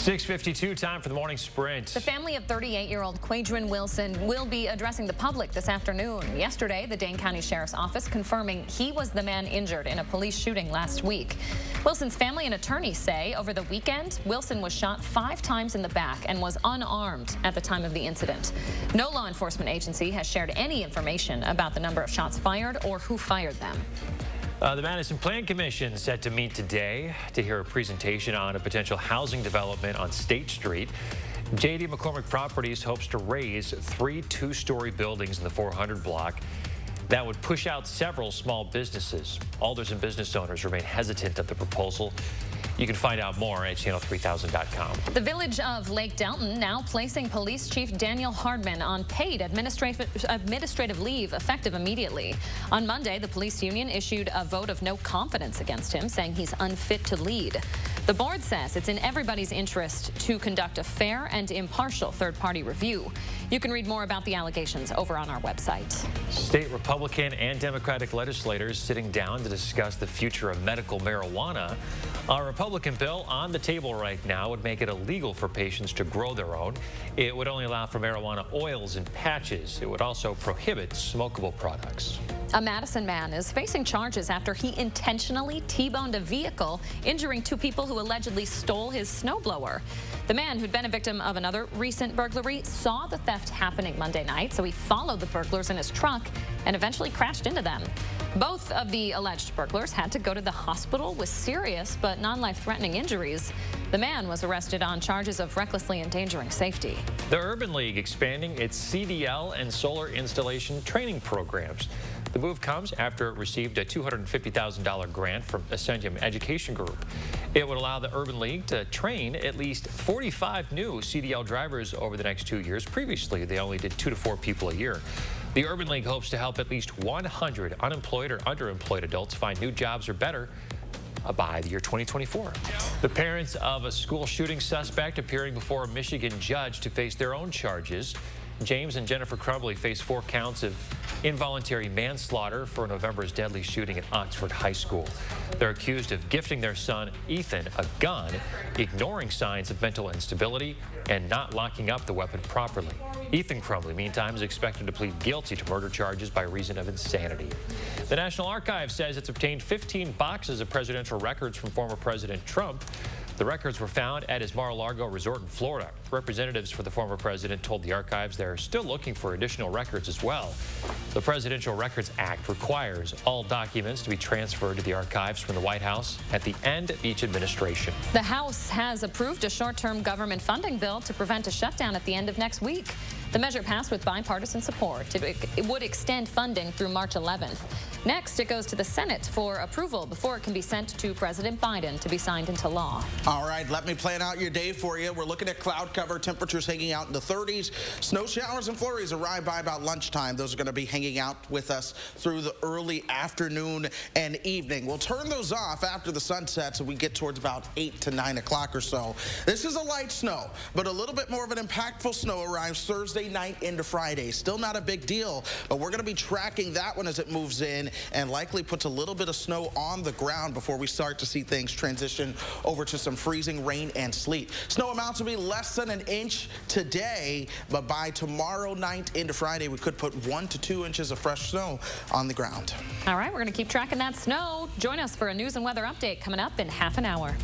6:52, time for the morning sprint. The family of 38-year-old Quadrin Wilson will be addressing the public this afternoon. Yesterday, the Dane County Sheriff's Office confirming he was the man injured in a police shooting last week. Wilson's family and attorneys say over the weekend, Wilson was shot 5 times in the back and was unarmed at the time of the incident. No law enforcement agency has shared any information about the number of shots fired or who fired them. The Madison Plan Commission set to meet today to hear a presentation on a potential housing development on State Street. J.D. McCormick Properties hopes to raise 3 two-story buildings in the 400 block that would push out several small businesses. Alders and business owners remain hesitant of the proposal. You can find out more at channel3000.com. The village of Lake Delton now placing Police Chief Daniel Hardman on paid administrative leave effective immediately. On Monday, the police union issued a vote of no confidence against him, saying he's unfit to lead. The board says it's in everybody's interest to conduct a fair and impartial third-party review. You can read more about the allegations over on our website. State Republican and Democratic legislators sitting down to discuss the future of medical marijuana. A Republican bill on the table right now would make it illegal for patients to grow their own. It would only allow for marijuana oils and patches. It would also prohibit smokable products. A Madison man is facing charges after he intentionally T-boned a vehicle, injuring 2 people who allegedly stole his snowblower. The man, who'd been a victim of another recent burglary, saw the theft happening Monday night, so he followed the burglars in his truck and eventually crashed into them. Both of the alleged burglars had to go to the hospital with serious but non-life-threatening injuries. The man was arrested on charges of recklessly endangering safety. The Urban League expanding its CDL and solar installation training programs. The move comes after it received a $250,000 grant from Ascendium Education Group. It would allow the Urban League to train at least 45 new CDL drivers over the next 2 years. Previously, they only did 2 to 4 people a year. The Urban League hopes to help at least 100 unemployed or underemployed adults find new jobs or better by the year 2024. The parents of a school shooting suspect appearing before a Michigan judge to face their own charges. James and Jennifer Crumbly face 4 counts of involuntary manslaughter for November's deadly shooting at Oxford High School. They're accused of gifting their son, Ethan, a gun, ignoring signs of mental instability, and not locking up the weapon properly. Ethan Crumbly, meantime, is expected to plead guilty to murder charges by reason of insanity. The National Archives says it's obtained 15 boxes of presidential records from former President Trump. The records were found at his Mar-a-Lago resort in Florida. Representatives for the former president told the archives they're still looking for additional records as well. The Presidential Records Act requires all documents to be transferred to the archives from the White House at the end of each administration. The House has approved a short-term government funding bill to prevent a shutdown at the end of next week. The measure passed with bipartisan support. It would extend funding through March 11th. Next, it goes to the Senate for approval before it can be sent to President Biden to be signed into law. All right, let me plan out your day for you. We're looking at cloud cover, temperatures hanging out in the 30s. Snow showers and flurries arrive by about lunchtime. Those are going to be hanging out with us through the early afternoon and evening. We'll turn those off after the sun sets and we get towards about 8 to 9 o'clock or so. This is a light snow, but a little bit more of an impactful snow arrives Thursday night into Friday. Still not a big deal, but we're going to be tracking that one as it moves in and likely puts a little bit of snow on the ground before we start to see things transition over to some freezing rain and sleet. Snow amounts will be less than 1 inch today, but by tomorrow night into Friday, we could put 1 to 2 inches of fresh snow on the ground. All right, we're going to keep tracking that snow. Join us for a news and weather update coming up in half an hour.